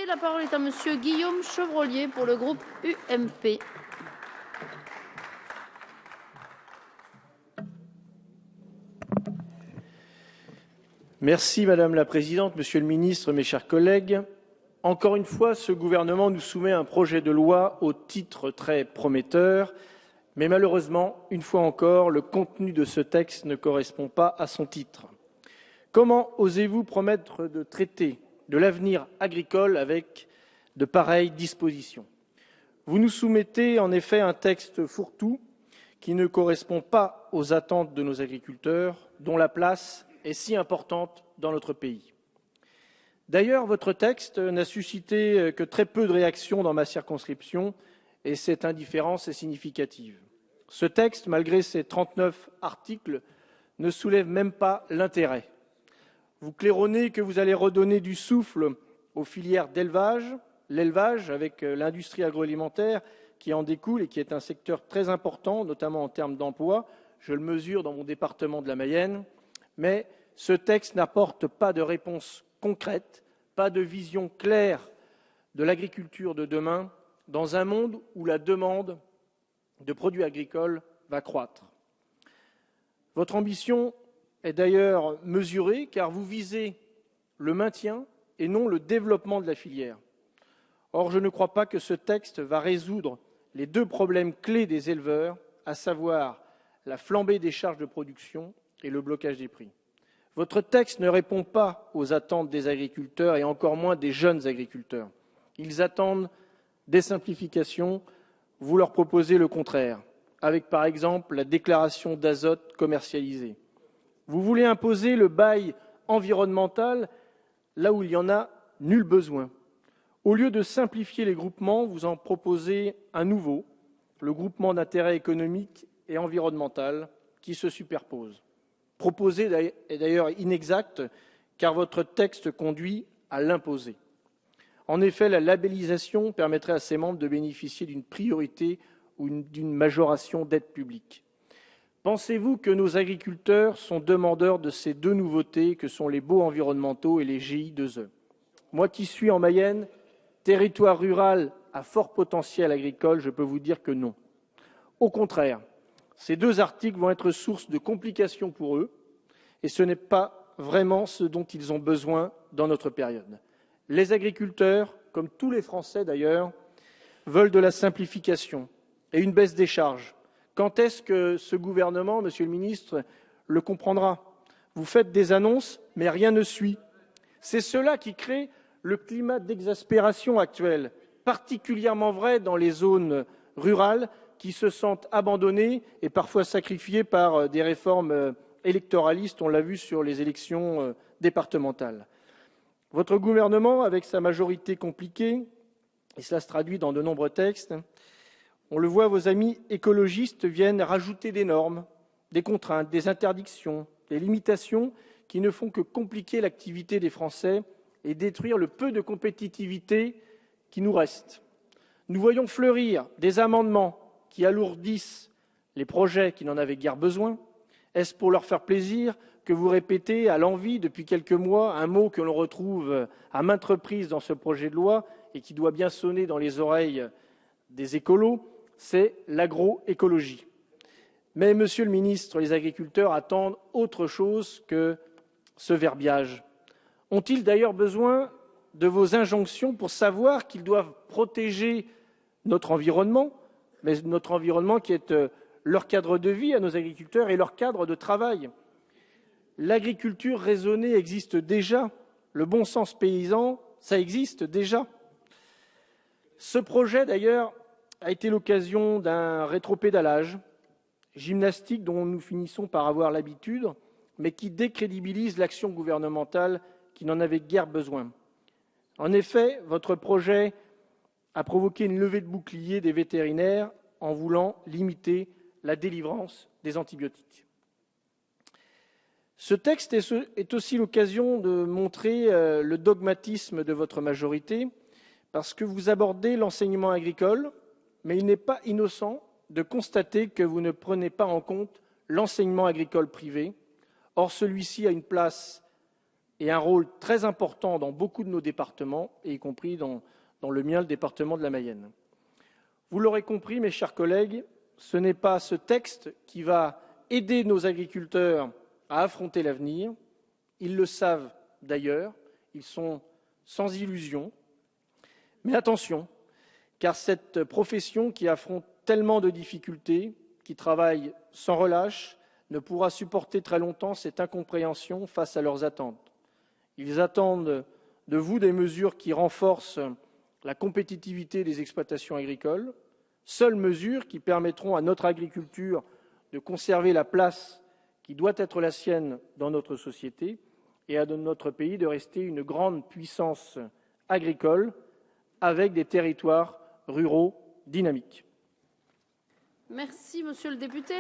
députés. La parole est à monsieur Guillaume Chevrollier pour le groupe UMP. Merci Madame la Présidente, Monsieur le Ministre, mes chers collègues. Encore une fois, ce gouvernement nous soumet un projet de loi au titre très prometteur, mais malheureusement, une fois encore, le contenu de ce texte ne correspond pas à son titre. Comment osez-vous promettre de traiter de l'avenir agricole avec de pareilles dispositions? Vous nous soumettez en effet un texte fourre-tout qui ne correspond pas aux attentes de nos agriculteurs, dont la place est si importante dans notre pays. D'ailleurs, votre texte n'a suscité que très peu de réactions dans ma circonscription, et cette indifférence est significative. Ce texte, malgré ses 39 articles, ne soulève même pas l'intérêt. Vous claironnez que vous allez redonner du souffle aux filières d'élevage, l'élevage avec l'industrie agroalimentaire qui en découle et qui est un secteur très important, notamment en termes d'emploi. Je le mesure dans mon département de la Mayenne. Mais ce texte n'apporte pas de réponse concrète, pas de vision claire de l'agriculture de demain dans un monde où la demande de produits agricoles va croître. Votre ambition est d'ailleurs mesurée car vous visez le maintien et non le développement de la filière. Or, je ne crois pas que ce texte va résoudre les deux problèmes clés des éleveurs, à savoir la flambée des charges de production et le blocage des prix. Votre texte ne répond pas aux attentes des agriculteurs et encore moins des jeunes agriculteurs. Ils attendent des simplifications, vous leur proposez le contraire, avec par exemple la déclaration d'azote commercialisée. Vous voulez imposer le bail environnemental là où il n'y en a nul besoin. Au lieu de simplifier les groupements, vous en proposez un nouveau, le groupement d'intérêt économique et environnemental, qui se superpose. Proposé est d'ailleurs inexact, car votre texte conduit à l'imposer. En effet, la labellisation permettrait à ses membres de bénéficier d'une priorité ou d'une majoration d'aide publique. Pensez-vous que nos agriculteurs sont demandeurs de ces deux nouveautés que sont les baux environnementaux et les GI2E? Moi qui suis en Mayenne, territoire rural à fort potentiel agricole, je peux vous dire que non. Au contraire, ces deux articles vont être source de complications pour eux, et ce n'est pas vraiment ce dont ils ont besoin dans notre période. Les agriculteurs, comme tous les Français d'ailleurs, veulent de la simplification et une baisse des charges. Quand est-ce que ce gouvernement, Monsieur le Ministre, le comprendra? Vous faites des annonces, mais rien ne suit. C'est cela qui crée le climat d'exaspération actuel, particulièrement vrai dans les zones rurales qui se sentent abandonnés et parfois sacrifiés par des réformes électoralistes, on l'a vu sur les élections départementales. Votre gouvernement, avec sa majorité compliquée, et cela se traduit dans de nombreux textes, on le voit, vos amis écologistes viennent rajouter des normes, des contraintes, des interdictions, des limitations qui ne font que compliquer l'activité des Français et détruire le peu de compétitivité qui nous reste. Nous voyons fleurir des amendements qui alourdissent les projets qui n'en avaient guère besoin. Est-ce pour leur faire plaisir que vous répétez à l'envi depuis quelques mois un mot que l'on retrouve à maintes reprises dans ce projet de loi et qui doit bien sonner dans les oreilles des écolos, c'est l'agroécologie. Mais, Monsieur le Ministre, les agriculteurs attendent autre chose que ce verbiage. Ont-ils d'ailleurs besoin de vos injonctions pour savoir qu'ils doivent protéger notre environnement, mais notre environnement qui est leur cadre de vie à nos agriculteurs et leur cadre de travail? L'agriculture raisonnée existe déjà. Le bon sens paysan, ça existe déjà. Ce projet, d'ailleurs, a été l'occasion d'un rétropédalage gymnastique dont nous finissons par avoir l'habitude, mais qui décrédibilise l'action gouvernementale qui n'en avait guère besoin. En effet, votre projet a provoqué une levée de boucliers des vétérinaires en voulant limiter la délivrance des antibiotiques. Ce texte est aussi l'occasion de montrer le dogmatisme de votre majorité, parce que vous abordez l'enseignement agricole, mais il n'est pas innocent de constater que vous ne prenez pas en compte l'enseignement agricole privé. Or, celui-ci a une place et un rôle très important dans beaucoup de nos départements, y compris dans le mien, le département de la Mayenne. Vous l'aurez compris, mes chers collègues, ce n'est pas ce texte qui va aider nos agriculteurs à affronter l'avenir. Ils le savent d'ailleurs, ils sont sans illusion. Mais attention, car cette profession qui affronte tellement de difficultés, qui travaille sans relâche, ne pourra supporter très longtemps cette incompréhension face à leurs attentes. Ils attendent de vous des mesures qui renforcent la compétitivité des exploitations agricoles, seules mesures qui permettront à notre agriculture de conserver la place qui doit être la sienne dans notre société et à notre pays de rester une grande puissance agricole avec des territoires ruraux dynamiques. Merci, monsieur le député.